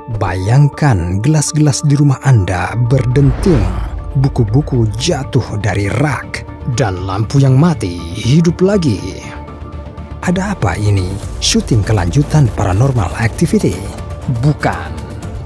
Bayangkan gelas-gelas di rumah Anda berdenting, buku-buku jatuh dari rak, dan lampu yang mati hidup lagi. Ada apa ini? Syuting kelanjutan Paranormal Activity? Bukan.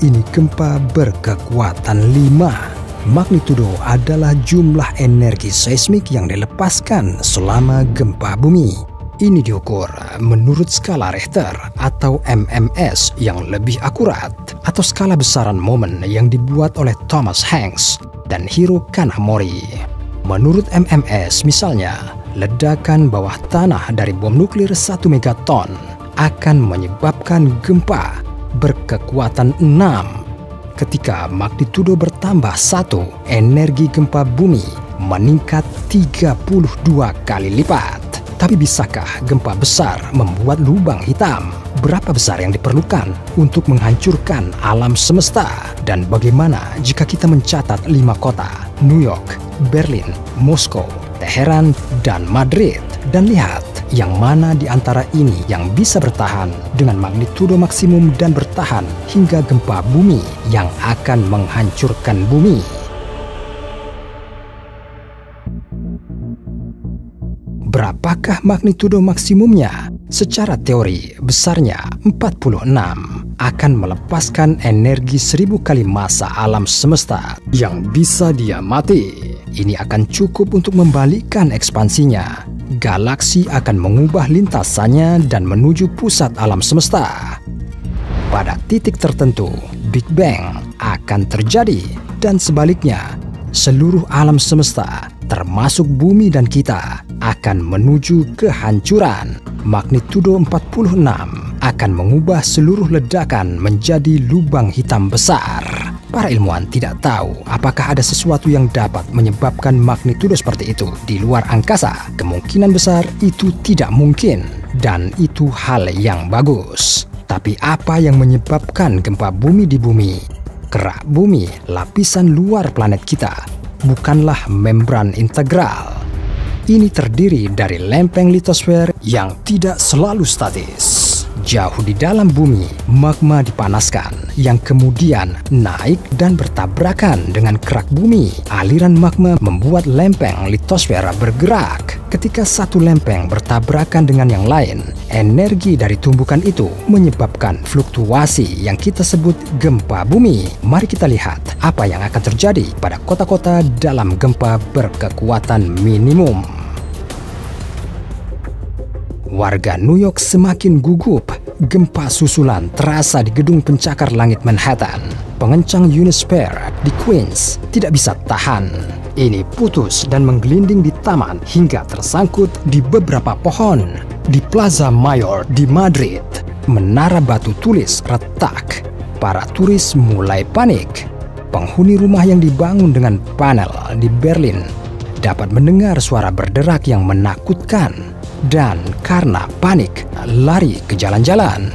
Ini gempa berkekuatan 5. Magnitudo adalah jumlah energi seismik yang dilepaskan selama gempa bumi. Ini diukur menurut skala Richter atau MMS yang lebih akurat, atau skala besaran momen yang dibuat oleh Thomas Hanks dan Hiro Kanamori. Menurut MMS misalnya, ledakan bawah tanah dari bom nuklir 1 megaton akan menyebabkan gempa berkekuatan 6. Ketika magnitudo bertambah 1, energi gempa bumi meningkat 32 kali lipat. Tapi bisakah gempa besar membuat lubang hitam? Berapa besar yang diperlukan untuk menghancurkan alam semesta? Dan bagaimana jika kita mencatat 5 kota, New York, Berlin, Moskow, Teheran, dan Madrid? Dan lihat yang mana di antara ini yang bisa bertahan dengan magnitudo maksimum dan bertahan hingga gempa bumi yang akan menghancurkan bumi. Berapakah magnitudo maksimumnya? Secara teori, besarnya 46 akan melepaskan energi 1000 kali massa alam semesta yang bisa diamati. Ini akan cukup untuk membalikkan ekspansinya. Galaksi akan mengubah lintasannya dan menuju pusat alam semesta. Pada titik tertentu, Big Bang akan terjadi dan sebaliknya, seluruh alam semesta termasuk bumi dan kita akan menuju kehancuran. Magnitudo 46 akan mengubah seluruh ledakan menjadi lubang hitam besar. Para ilmuwan tidak tahu apakah ada sesuatu yang dapat menyebabkan magnitudo seperti itu di luar angkasa. Kemungkinan besar itu tidak mungkin, dan itu hal yang bagus. Tapi apa yang menyebabkan gempa bumi di bumi? Kerak bumi, lapisan luar planet kita, bukanlah membran integral. Ini terdiri dari lempeng litosfer yang tidak selalu statis. Jauh di dalam bumi, magma dipanaskan yang kemudian naik dan bertabrakan dengan kerak bumi. Aliran magma membuat lempeng litosfer bergerak. Ketika satu lempeng bertabrakan dengan yang lain, energi dari tumbukan itu menyebabkan fluktuasi yang kita sebut gempa bumi. Mari kita lihat apa yang akan terjadi pada kota-kota dalam gempa berkekuatan minimum. Warga New York semakin gugup. Gempa susulan terasa di gedung pencakar langit Manhattan. Pengencang Unisphere di Queens tidak bisa tahan. Ini putus dan menggelinding di taman hingga tersangkut di beberapa pohon. Di Plaza Mayor di Madrid, menara batu tulis retak. Para turis mulai panik. Penghuni rumah yang dibangun dengan panel di Berlin dapat mendengar suara berderak yang menakutkan. Dan karena panik, lari ke jalan-jalan.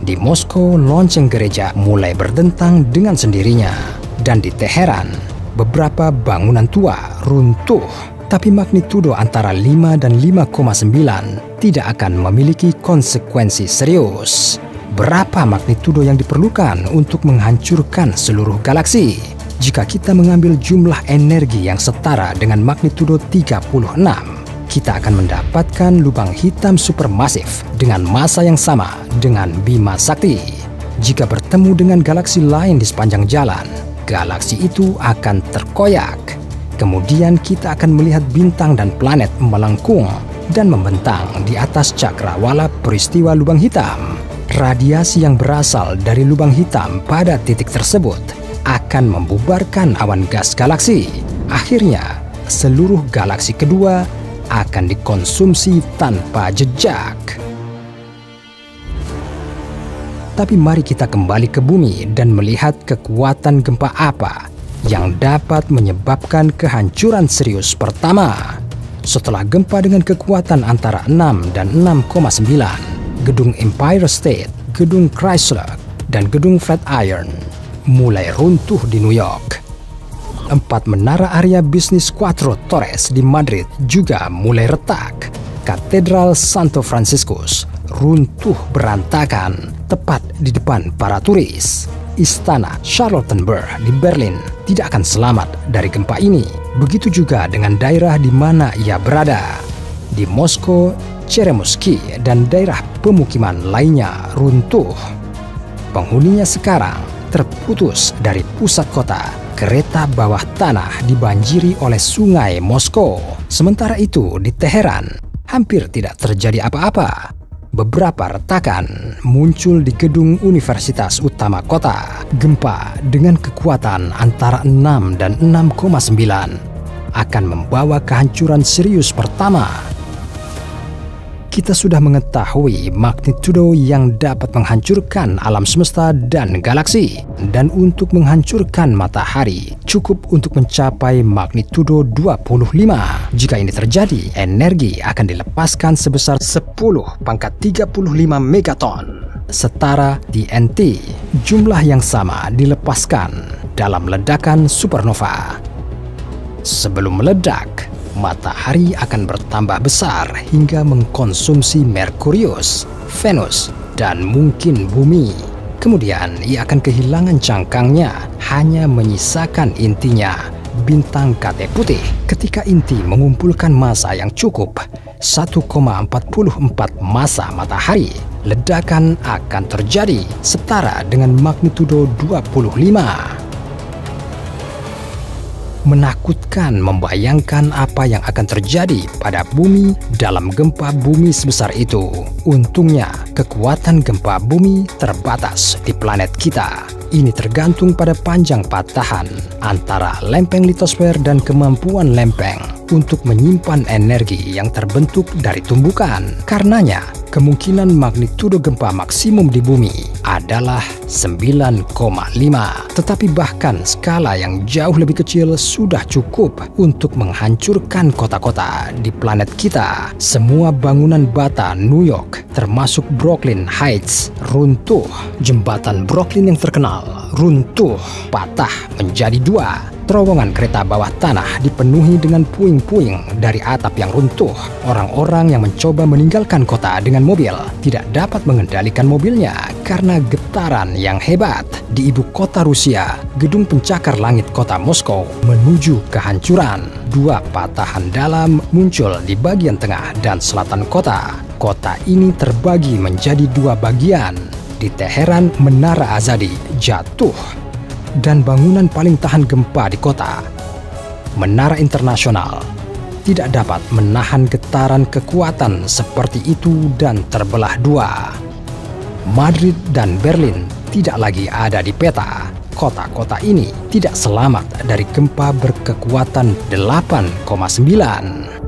Di Moskow, lonceng gereja mulai berdentang dengan sendirinya. Dan di Teheran, beberapa bangunan tua runtuh. Tapi magnitudo antara 5 dan 5,9 tidak akan memiliki konsekuensi serius. Berapa magnitudo yang diperlukan untuk menghancurkan seluruh galaksi? Jika kita mengambil jumlah energi yang setara dengan magnitudo 36, kita akan mendapatkan lubang hitam supermasif dengan massa yang sama dengan Bima Sakti. Jika bertemu dengan galaksi lain di sepanjang jalan, galaksi itu akan terkoyak. Kemudian kita akan melihat bintang dan planet melengkung dan membentang di atas cakrawala peristiwa lubang hitam. Radiasi yang berasal dari lubang hitam pada titik tersebut akan membubarkan awan gas galaksi. Akhirnya, seluruh galaksi kedua akan dikonsumsi tanpa jejak. Tapi mari kita kembali ke bumi dan melihat kekuatan gempa apa yang dapat menyebabkan kehancuran serius pertama. Setelah gempa dengan kekuatan antara 6 dan 6,9, gedung Empire State, gedung Chrysler, dan gedung Flatiron mulai runtuh di New York. 4 menara area bisnis Quattro Torres di Madrid juga mulai retak. Katedral Santo Franciscus runtuh berantakan tepat di depan para turis. istana Charlottenburg di Berlin tidak akan selamat dari gempa ini. Begitu juga dengan daerah di mana ia berada. Di Moskow, Cheremusky, dan daerah pemukiman lainnya runtuh. Penghuninya sekarang terputus dari pusat kota. Kereta bawah tanah dibanjiri oleh sungai Moskow. Sementara itu di Teheran hampir tidak terjadi apa-apa. Beberapa retakan muncul di gedung universitas utama kota. Gempa dengan kekuatan antara 6 dan 6,9 akan membawa kehancuran serius pertama. Kita sudah mengetahui magnitudo yang dapat menghancurkan alam semesta dan galaksi. Dan untuk menghancurkan matahari cukup untuk mencapai magnitudo 25. Jika ini terjadi, energi akan dilepaskan sebesar 10⁻35 megaton. Setara TNT, jumlah yang sama dilepaskan dalam ledakan supernova. Sebelum meledak, matahari akan bertambah besar hingga mengkonsumsi Merkurius, Venus, dan mungkin bumi. Kemudian ia akan kehilangan cangkangnya, hanya menyisakan intinya, bintang KT putih. Ketika inti mengumpulkan massa yang cukup, 1,44 massa matahari, ledakan akan terjadi setara dengan magnitudo 25. Menakutkan membayangkan apa yang akan terjadi pada bumi dalam gempa bumi sebesar itu. Untungnya, kekuatan gempa bumi terbatas di planet kita. Ini tergantung pada panjang patahan antara lempeng litosfer dan kemampuan lempeng untuk menyimpan energi yang terbentuk dari tumbukan. Karenanya, kemungkinan magnitudo gempa maksimum di bumi adalah 9,5. Tetapi bahkan skala yang jauh lebih kecil sudah cukup untuk menghancurkan kota-kota di planet kita. Semua bangunan bata New York, termasuk Brooklyn Heights, runtuh. Jembatan Brooklyn yang terkenal runtuh, patah menjadi dua. Terowongan kereta bawah tanah dipenuhi dengan puing-puing dari atap yang runtuh. Orang-orang yang mencoba meninggalkan kota dengan mobil tidak dapat mengendalikan mobilnya karena getaran yang hebat. Di ibu kota Rusia, gedung pencakar langit kota Moskow menuju kehancuran. Dua patahan dalam muncul di bagian tengah dan selatan kota. Kota ini terbagi menjadi dua bagian. Di Teheran, Menara Azadi jatuh dan bangunan paling tahan gempa di kota, Menara Internasional, tidak dapat menahan getaran kekuatan seperti itu dan terbelah dua. Madrid dan Berlin tidak lagi ada di peta. Kota-kota ini tidak selamat dari gempa berkekuatan 8,9.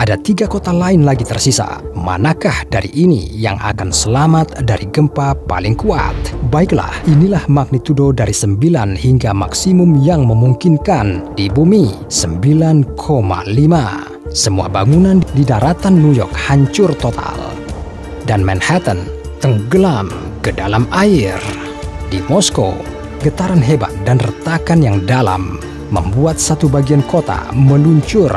Ada 3 kota lain lagi tersisa. Manakah dari ini yang akan selamat dari gempa paling kuat? Baiklah, inilah magnitudo dari 9 hingga maksimum yang memungkinkan di bumi, 9,5. Semua bangunan di daratan New York hancur total. Dan Manhattan tenggelam ke dalam air. Di Moskow, getaran hebat dan retakan yang dalam membuat satu bagian kota meluncur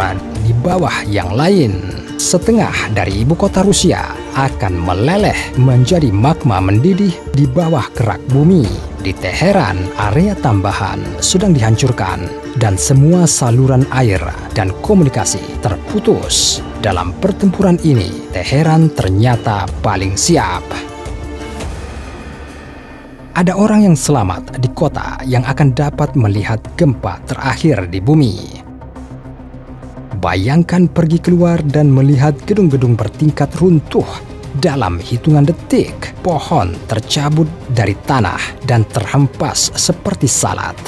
di bawah yang lain. Setengah dari ibu kota Rusia akan meleleh menjadi magma mendidih di bawah kerak bumi. Di Teheran, area tambahan sedang dihancurkan dan semua saluran air dan komunikasi terputus. Dalam pertempuran ini, Teheran ternyata paling siap. Ada orang yang selamat di kota yang akan dapat melihat gempa terakhir di bumi. Bayangkan pergi keluar dan melihat gedung-gedung bertingkat runtuh dalam hitungan detik. Pohon tercabut dari tanah dan terhempas seperti salad.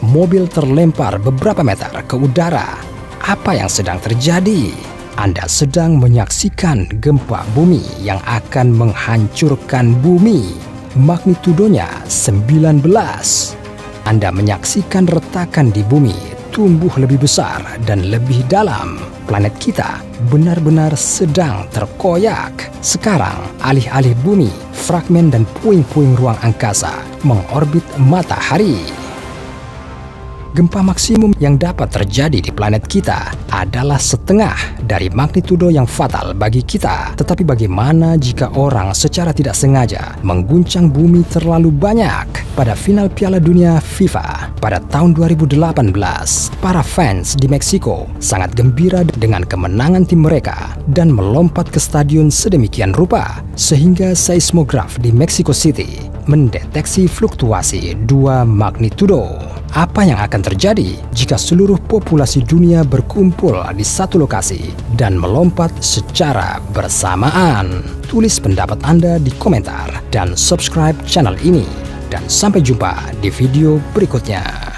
Mobil terlempar beberapa meter ke udara. Apa yang sedang terjadi? Anda sedang menyaksikan gempa bumi yang akan menghancurkan bumi. Magnitudonya 19. Anda menyaksikan retakan di bumi tumbuh lebih besar dan lebih dalam. Planet kita benar-benar sedang terkoyak. Sekarang, alih-alih bumi, fragmen dan puing-puing ruang angkasa mengorbit matahari. gempa maksimum yang dapat terjadi di planet kita adalah setengah dari magnitudo yang fatal bagi kita. Tetapi bagaimana jika orang secara tidak sengaja mengguncang bumi terlalu banyak? Pada final Piala Dunia FIFA pada tahun 2018, para fans di Meksiko sangat gembira dengan kemenangan tim mereka dan melompat ke stadion sedemikian rupa sehingga seismograf di Mexico City mendeteksi fluktuasi 2 magnitudo. Apa yang akan terjadi jika seluruh populasi dunia berkumpul di satu lokasi dan melompat secara bersamaan? Tulis pendapat Anda di komentar dan subscribe channel ini. Dan sampai jumpa di video berikutnya.